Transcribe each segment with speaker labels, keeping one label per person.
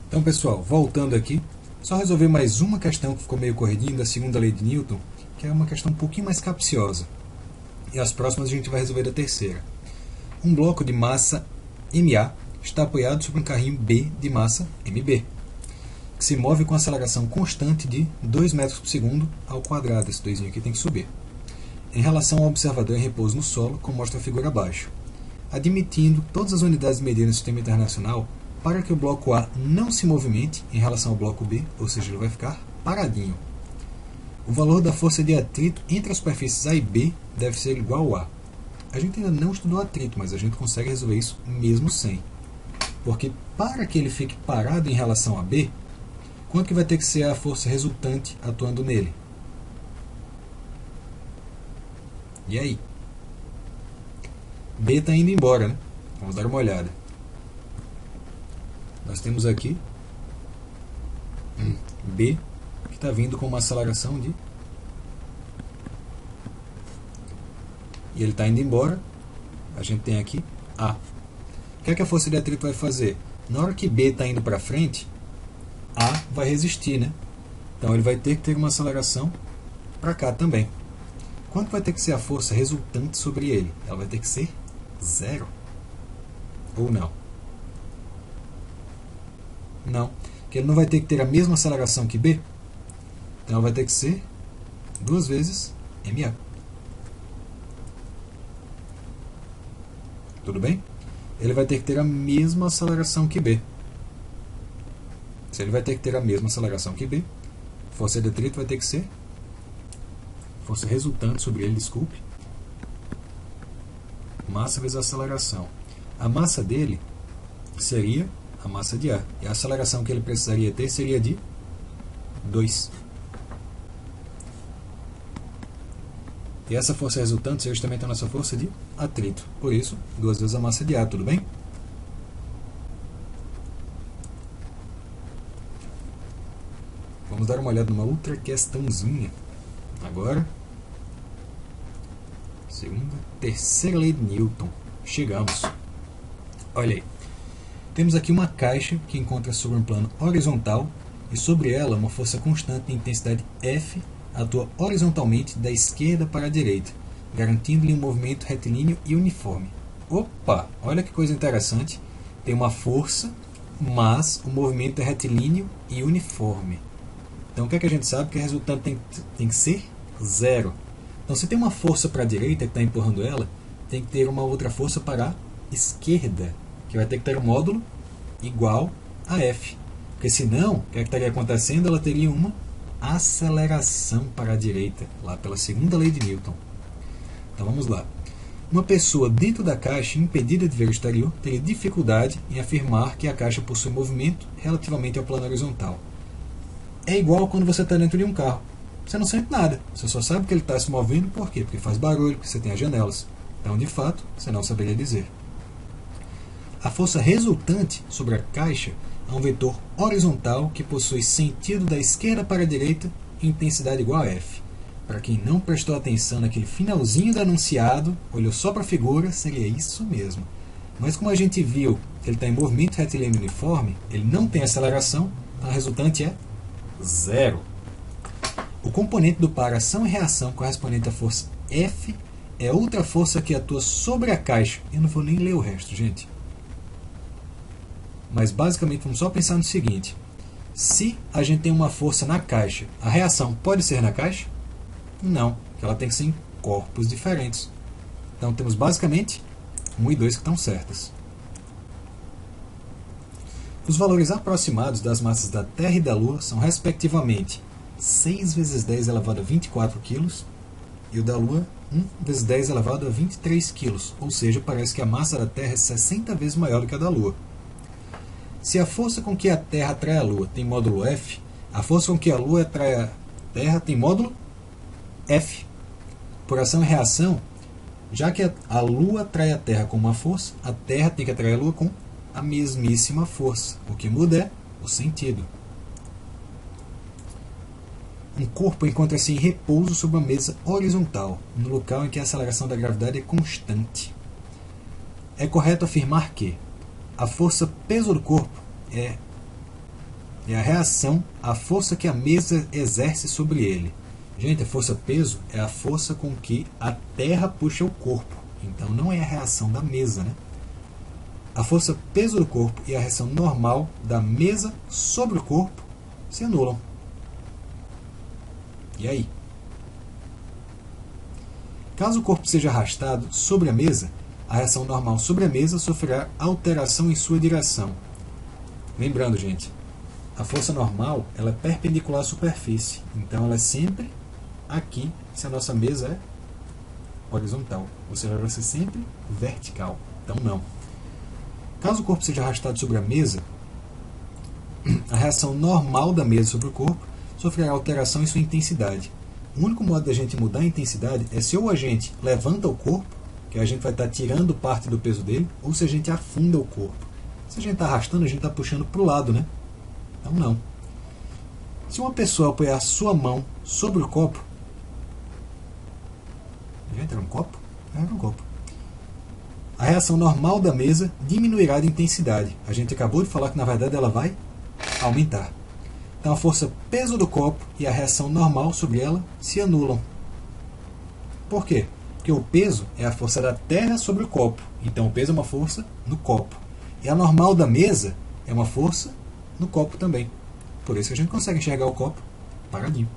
Speaker 1: Então, pessoal, voltando aqui, só resolver mais uma questão que ficou meio corridinha da segunda lei de Newton, que é uma questão um pouquinho mais capciosa. E as próximas a gente vai resolver da terceira. Um bloco de massa MA está apoiado sobre um carrinho B de massa MB, que se move com aceleração constante de 2 metros por segundo ao quadrado. Esse 2 aqui tem que subir. Em relação ao observador em repouso no solo, como mostra a figura abaixo. Admitindo todas as unidades de medida no sistema internacional, para que o bloco A não se movimente em relação ao bloco B, ou seja, ele vai ficar paradinho. O valor da força de atrito entre as superfícies A e B deve ser igual a. A gente ainda não estudou atrito, mas a gente consegue resolver isso mesmo sem. Porque para que ele fique parado em relação a B, quanto que vai ter que ser a força resultante atuando nele? E aí? B está indo embora, né? Vamos dar uma olhada. Nós temos aqui B, que está vindo com uma aceleração de... E ele está indo embora. A gente tem aqui A. O que é que a força de atrito vai fazer? Na hora que B está indo para frente, A vai resistir, né? Então ele vai ter que ter uma aceleração para cá também. Quanto vai ter que ser a força resultante sobre ele? Ela vai ter que ser 0. Ou não? Não. Porque ele não vai ter que ter a mesma aceleração que B. Então ela vai ter que ser 2 vezes MA. Tudo bem? Ele vai ter que ter a mesma aceleração que B. Se ele vai ter que ter a mesma aceleração que B, força de atrito vai ter que ser força resultante sobre ele, desculpe, massa vezes a aceleração. A massa dele seria a massa de A. E a aceleração que ele precisaria ter seria de 2. E essa força resultante seria justamente a nossa força de atrito. Por isso, 2 vezes a massa de A, tudo bem? Vamos dar uma olhada numa outra questãozinha. Agora, terceira lei de Newton. Chegamos. Olha aí. Temos aqui uma caixa que encontra sobre um plano horizontal e sobre ela uma força constante de intensidade F atua horizontalmente da esquerda para a direita, garantindo-lhe um movimento retilíneo e uniforme. Opa! Olha que coisa interessante. Tem uma força, mas o movimento é retilíneo e uniforme. Então o que é que a gente sabe? Que a resultante tem que ser 0. Então se tem uma força para a direita que está empurrando ela, tem que ter uma outra força para a esquerda, que vai ter que ter um módulo igual a F. Porque senão, o que estaria acontecendo? Ela teria uma aceleração para a direita, lá pela segunda lei de Newton. Então vamos lá. Uma pessoa dentro da caixa, impedida de ver o exterior, teria dificuldade em afirmar que a caixa possui movimento relativamente ao plano horizontal. É igual quando você está dentro de um carro. Você não sente nada, você só sabe que ele está se movendo. Por quê? Porque faz barulho, porque você tem as janelas. Então, de fato, você não saberia dizer. A força resultante sobre a caixa é um vetor horizontal que possui sentido da esquerda para a direita e intensidade igual a F. Para quem não prestou atenção naquele finalzinho do enunciado, olhou só para a figura, seria isso mesmo. Mas como a gente viu que ele está em movimento retilíneo uniforme, ele não tem aceleração, então a resultante é 0. O componente do par ação e reação correspondente à força F é outra força que atua sobre a caixa. Eu não vou nem ler o resto, gente. Mas basicamente vamos só pensar no seguinte. Se a gente tem uma força na caixa, a reação pode ser na caixa? Não, porque ela tem que ser em corpos diferentes. Então temos basicamente 1 e 2 que estão certas. Os valores aproximados das massas da Terra e da Lua são respectivamente 6 vezes 10 elevado a 24 kg e o da Lua 1 vezes 10 elevado a 23 kg, ou seja, parece que a massa da Terra é 60 vezes maior do que a da Lua. Se a força com que a Terra atrai a Lua tem módulo F, a força com que a Lua atrai a Terra tem módulo F. Por ação e reação, já que a Lua atrai a Terra com uma força, a Terra tem que atrair a Lua com a mesmíssima força. O que muda é o sentido. Um corpo encontra-se em repouso sobre uma mesa horizontal, no local em que a aceleração da gravidade é constante. É correto afirmar que a força peso do corpo é é a reação à força que a mesa exerce sobre ele. Gente, a força-peso é a força com que a Terra puxa o corpo. Então não é a reação da mesa, né? A força-peso do corpo e a reação normal da mesa sobre o corpo se anulam. E aí? Caso o corpo seja arrastado sobre a mesa, a reação normal sobre a mesa sofrerá alteração em sua direção. Lembrando, gente, a força normal ela é perpendicular à superfície. Então ela é sempre aqui, se a nossa mesa é horizontal. Ou seja, ela vai ser sempre vertical. Então não. Caso o corpo seja arrastado sobre a mesa, a reação normal da mesa sobre o corpo sofrerá alteração em sua intensidade. O único modo da gente mudar a intensidade é se ou a gente levanta o corpo, que a gente vai estar tirando parte do peso dele, ou se a gente afunda o corpo. Se a gente está arrastando, a gente está puxando para o lado, né? Então não. Se uma pessoa apoiar sua mão sobre o copo... Gente, era um copo? Era um copo. A reação normal da mesa diminuirá de intensidade. A gente acabou de falar que na verdade ela vai aumentar. Então a força peso do copo e a reação normal sobre ela se anulam. Por quê? Porque o peso é a força da Terra sobre o copo. Então o peso é uma força no copo. E a normal da mesa é uma força no copo também. Por isso que a gente consegue enxergar o copo paradinho.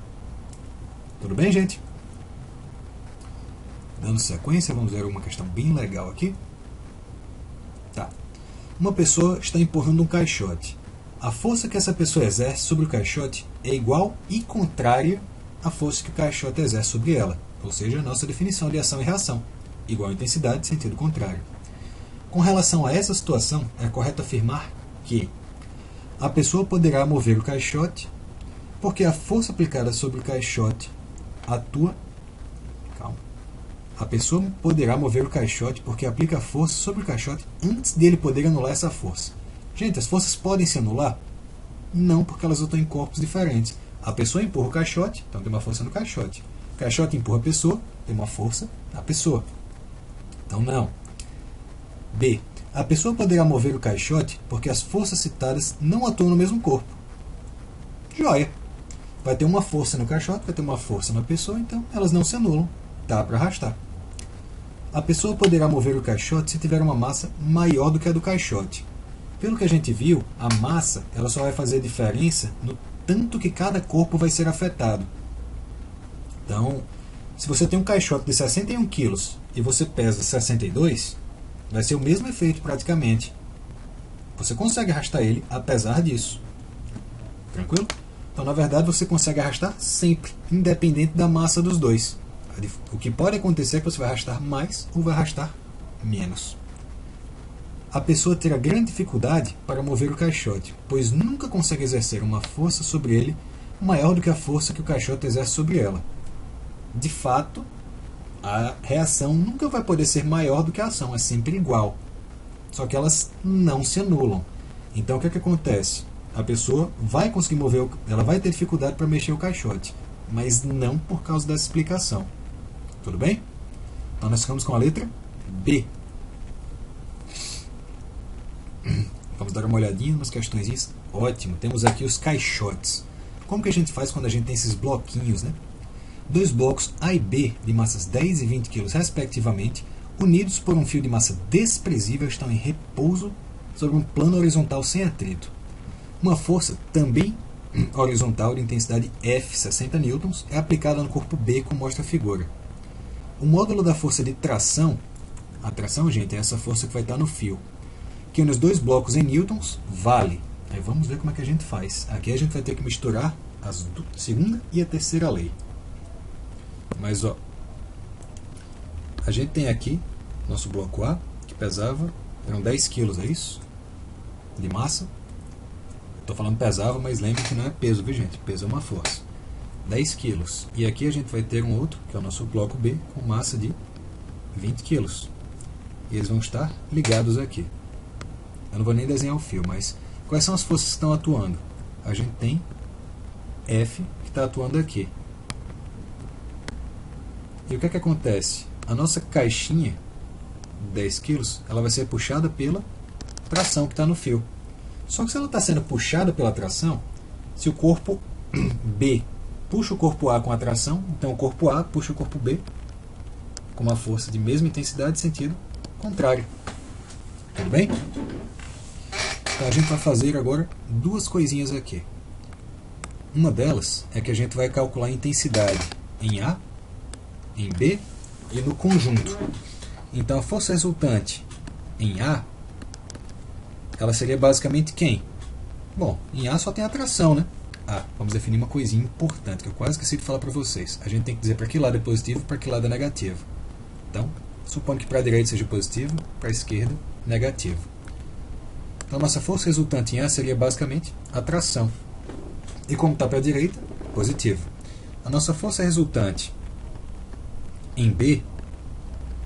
Speaker 1: Tudo bem, gente? Dando sequência, vamos ver uma questão bem legal aqui. Tá. Uma pessoa está empurrando um caixote. A força que essa pessoa exerce sobre o caixote é igual e contrária à força que o caixote exerce sobre ela. Ou seja, a nossa definição de ação e reação. Igual intensidade, sentido contrário. Com relação a essa situação, é correto afirmar que a pessoa poderá mover o caixote porque a força aplicada sobre o caixote atua... Calma. A pessoa poderá mover o caixote porque aplica a força sobre o caixote antes dele poder anular essa força. Gente, as forças podem se anular? Não, porque elas estão em corpos diferentes. A pessoa empurra o caixote, então tem uma força no caixote. O caixote empurra a pessoa, tem uma força na pessoa. Então não. B. A pessoa poderá mover o caixote porque as forças citadas não atuam no mesmo corpo. Joia. Vai ter uma força no caixote, vai ter uma força na pessoa, então elas não se anulam. Dá para arrastar. A pessoa poderá mover o caixote se tiver uma massa maior do que a do caixote. Pelo que a gente viu, a massa ela só vai fazer diferença no tanto que cada corpo vai ser afetado. Então, se você tem um caixote de 61 kg e você pesa 62, vai ser o mesmo efeito praticamente. Você consegue arrastar ele apesar disso. Tranquilo? Então, na verdade, você consegue arrastar sempre, independente da massa dos dois. O que pode acontecer é que você vai arrastar mais ou vai arrastar menos. A pessoa terá grande dificuldade para mover o caixote, pois nunca consegue exercer uma força sobre ele maior do que a força que o caixote exerce sobre ela. De fato, a reação nunca vai poder ser maior do que a ação, é sempre igual. Só que elas não se anulam. Então o que acontece? A pessoa vai conseguir mover, ela vai ter dificuldade para mexer o caixote, mas não por causa dessa explicação. Tudo bem? Então nós ficamos com a letra B. Vamos dar uma olhadinha em umas questões. Ótimo, temos aqui os caixotes. Como que a gente faz quando a gente tem esses bloquinhos, né? Dois blocos A e B de massas 10 e 20 kg respectivamente, unidos por um fio de massa desprezível, estão em repouso sobre um plano horizontal sem atrito. Uma força também horizontal de intensidade F, 60 newtons, é aplicada no corpo B, como mostra a figura. O módulo da força de tração, a tração, gente, é essa força que vai estar no fio, que nos dois blocos em newtons, vale. Aí vamos ver como é que a gente faz. Aqui a gente vai ter que misturar a segunda e a terceira lei. Mas, ó, a gente tem aqui nosso bloco A, que pesava, eram 10 kg, é isso? De massa. Estou falando pesava, mas lembre que não é peso, viu, gente? Peso é uma força. 10 kg. E aqui a gente vai ter um outro, que é o nosso bloco B, com massa de 20 kg. E eles vão estar ligados aqui. Eu não vou nem desenhar o fio, mas quais são as forças que estão atuando? A gente tem F que está atuando aqui. E o que é que acontece? A nossa caixinha de 10 kg, ela vai ser puxada pela tração que está no fio. Só que se ela está sendo puxada pela tração, se o corpo B puxa o corpo A com atração, então o corpo A puxa o corpo B com uma força de mesma intensidade e sentido contrário. Tudo bem? Então a gente vai fazer agora duas coisinhas aqui. Uma delas é que a gente vai calcular a intensidade em A, em B e no conjunto. Então a força resultante em A, ela seria basicamente quem? Bom, em A só tem atração, né? Vamos definir uma coisinha importante que eu quase esqueci de falar para vocês. A gente tem que dizer para que lado é positivo e para que lado é negativo. Então, supondo que para a direita seja positivo, para a esquerda, negativo. Então, a nossa força resultante em A seria basicamente atração. E como está para a direita, positivo. A nossa força resultante em B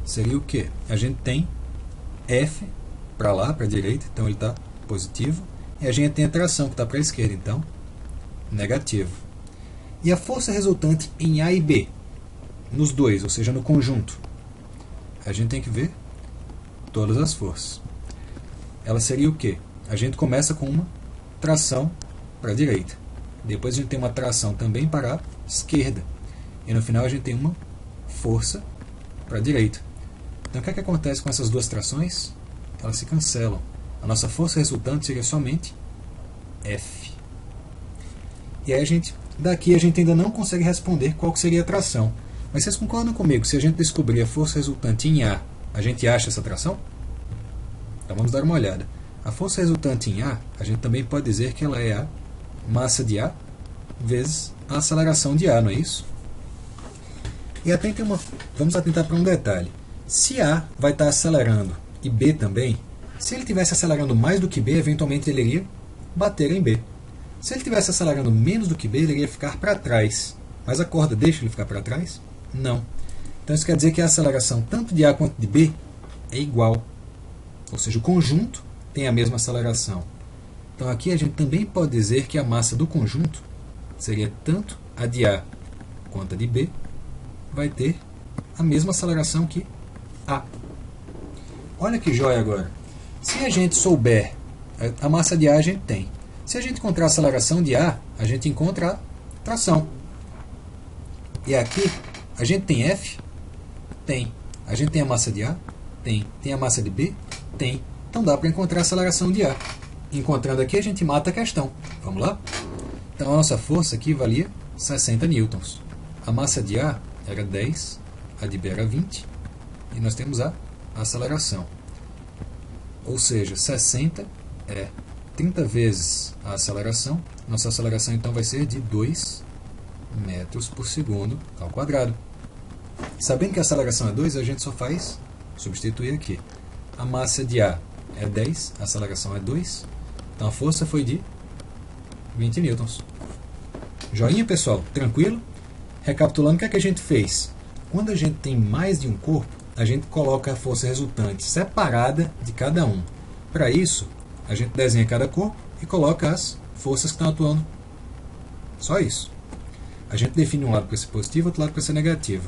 Speaker 1: seria o quê? A gente tem F para lá, para a direita, então ele está positivo. E a gente tem a atração que está para a esquerda, então negativo. E a força resultante em A e B, nos dois, ou seja, no conjunto, a gente tem que ver todas as forças. Ela seria o quê? A gente começa com uma tração para a direita. Depois a gente tem uma tração também para a esquerda. E no final a gente tem uma força para a direita. Então o que é que acontece com essas duas trações? Elas se cancelam. A nossa força resultante seria somente F. E aí daqui a gente ainda não consegue responder qual que seria a tração. Mas vocês concordam comigo? Se a gente descobrir a força resultante em A, a gente acha essa tração? Então vamos dar uma olhada. A força resultante em A, a gente também pode dizer que ela é a massa de A vezes a aceleração de A, não é isso? E vamos atentar para um detalhe. Se A vai estar acelerando e B também, se ele estivesse acelerando mais do que B, eventualmente ele iria bater em B. Se ele estivesse acelerando menos do que B, ele iria ficar para trás. Mas a corda deixa ele ficar para trás? Não. Então isso quer dizer que a aceleração tanto de A quanto de B é igual. Ou seja, o conjunto tem a mesma aceleração. Então aqui a gente também pode dizer que a massa do conjunto seria tanto a de A quanto a de B, vai ter a mesma aceleração que A. Olha que joia agora. Se a gente souber, a massa de A a gente tem. Se a gente encontrar a aceleração de A, a gente encontra a tração. E aqui, a gente tem F? Tem. A gente tem a massa de A? Tem. Tem a massa de B? Tem. Então dá para encontrar a aceleração de A. Encontrando aqui, a gente mata a questão. Vamos lá? Então a nossa força aqui valia 60 newtons. A massa de A era 10, a de B era 20, e nós temos a aceleração. Ou seja, 60 é 30 vezes a aceleração. Nossa aceleração então vai ser de 2 metros por segundo ao quadrado. Sabendo que a aceleração é 2, a gente só faz substituir aqui. A massa de A é 10, a aceleração é 2, então a força foi de 20 newtons. Joinha, pessoal? Tranquilo? Recapitulando, o que é que a gente fez? Quando a gente tem mais de um corpo, a gente coloca a força resultante separada de cada um. Para isso, a gente desenha cada corpo e coloca as forças que estão atuando. Só isso. A gente define um lado para ser positivo e outro lado para ser negativo.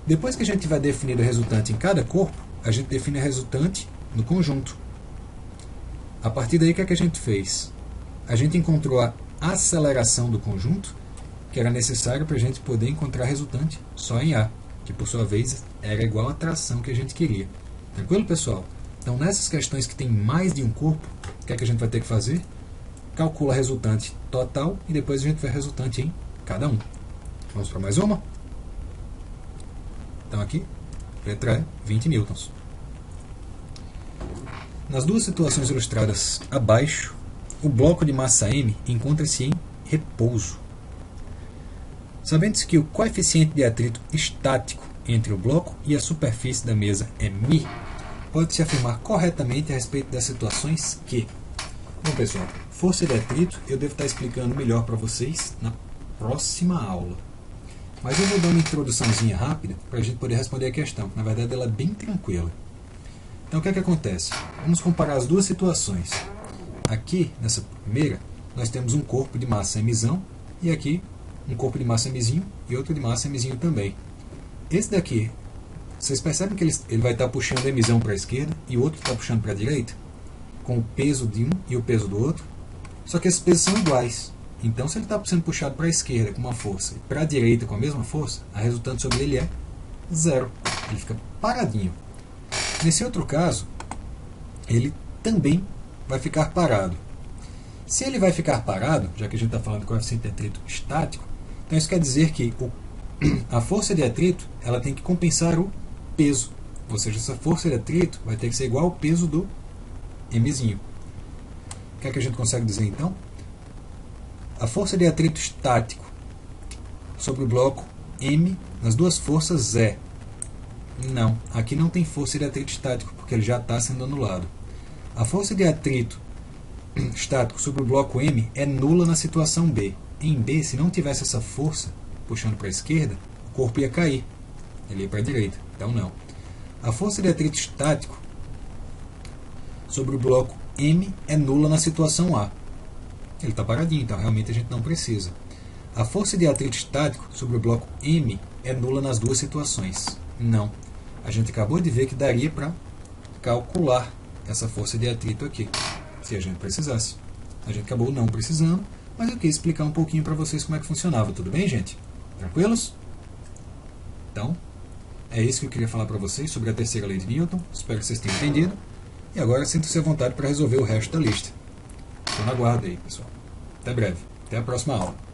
Speaker 1: Depois que a gente tiver definido o resultante em cada corpo, a gente define a resultante no conjunto. A partir daí, o que é que a gente fez? A gente encontrou a aceleração do conjunto, que era necessária para a gente poder encontrar a resultante só em A, que por sua vez era igual à tração que a gente queria. Tranquilo, pessoal? Então, nessas questões que tem mais de um corpo, o que é que a gente vai ter que fazer? Calcula a resultante total e depois a gente vê a resultante em cada um. Vamos para mais uma? Então aqui, letra E, 20 newtons. Nas duas situações ilustradas abaixo, o bloco de massa M encontra-se em repouso. Sabendo-se que o coeficiente de atrito estático entre o bloco e a superfície da mesa é μ, pode-se afirmar corretamente a respeito das situações que... Bom, pessoal, força de atrito eu devo estar explicando melhor para vocês na próxima aula. Mas eu vou dar uma introduçãozinha rápida para a gente poder responder a questão. Na verdade, ela é bem tranquila. Então, o que é que acontece? Vamos comparar as duas situações. Aqui, nessa primeira, nós temos um corpo de massa Mzão e aqui um corpo de massa Mzinho e outro de massa Mzinho também. Esse daqui, vocês percebem que ele vai estar puxando Mzão para a esquerda e o outro está puxando para a direita? Com o peso de um e o peso do outro. Só que esses pesos são iguais. Então, se ele está sendo puxado para a esquerda com uma força e para a direita com a mesma força, a resultante sobre ele é zero. Ele fica paradinho. Nesse outro caso, ele também vai ficar parado. Se ele vai ficar parado, já que a gente está falando de coeficiente de atrito estático, então isso quer dizer que a força de atrito ela tem que compensar o peso. Ou seja, essa força de atrito vai ter que ser igual ao peso do mzinho. O que é que a gente consegue dizer então? A força de atrito estático sobre o bloco M nas duas forças é... Não, aqui não tem força de atrito estático, porque ele já está sendo anulado. A força de atrito estático sobre o bloco M é nula na situação B. Em B, se não tivesse essa força puxando para a esquerda, o corpo ia cair. Ele ia para a direita. Então não. A força de atrito estático sobre o bloco M é nula na situação A. Ele está paradinho, então realmente a gente não precisa. A força de atrito estático sobre o bloco M é nula nas duas situações. Não. A gente acabou de ver que daria para calcular essa força de atrito aqui, se a gente precisasse. A gente acabou não precisando, mas eu quis explicar um pouquinho para vocês como é que funcionava. Tudo bem, gente? Tranquilos? Então, é isso que eu queria falar para vocês sobre a terceira lei de Newton. Espero que vocês tenham entendido. E agora sinta-se à vontade para resolver o resto da lista. Estou na guarda aí, pessoal. Até breve. Até a próxima aula.